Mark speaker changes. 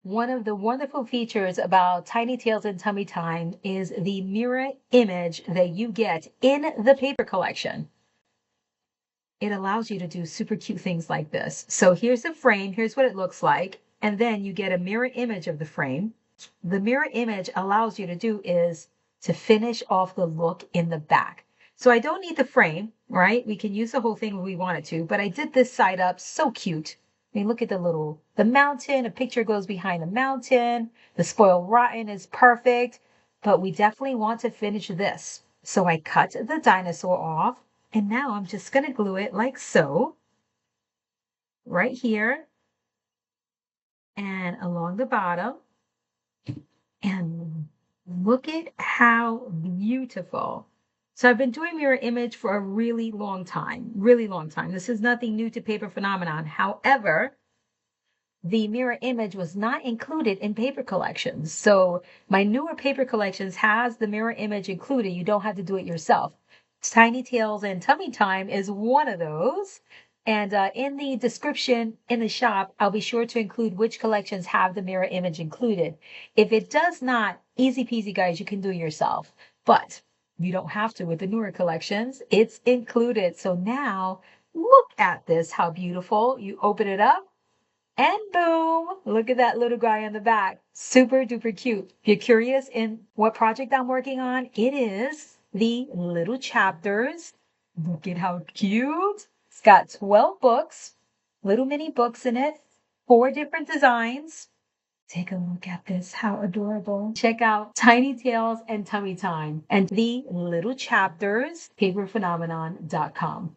Speaker 1: One of the wonderful features about Tiny Tales and Tummy Time is the mirror image that you get in the paper collection. It allows you to do super cute things like this. So here's the frame, here's what it looks like, and then you get a mirror image of the frame. The mirror image allows you to do is to finish off the look in the back. So I don't need the frame, right? We can use the whole thing when we wanted to, but I did this side up, so cute. I mean, look at the mountain, a picture goes behind the mountain. The spoiled rotten is perfect, but we definitely want to finish this. So I cut the dinosaur off, and now I'm just going to glue it like so, right here and along the bottom. And look at how beautiful. So I've been doing mirror image for a really long time, really long time. This is nothing new to paper phenomenon. However, the mirror image was not included in paper collections. So my newer paper collections has the mirror image included. You don't have to do it yourself. Tiny Tales and Tummy Time is one of those. And in the description in the shop, I'll be sure to include which collections have the mirror image included. If it does not, easy peasy, guys, you can do it yourself. But you don't have to with the newer collections. It's included. So now look at this, how beautiful. You open it up. And boom, look at that little guy in the back. Super duper cute. If you're curious in what project I'm working on, it is the little chapters. Look at how cute. It's got 12 books, little mini books in it, 4 different designs. Take a look at this. How adorable. Check out Tiny Tales and Tummy Time and the little chapters, paperphenomenon.com.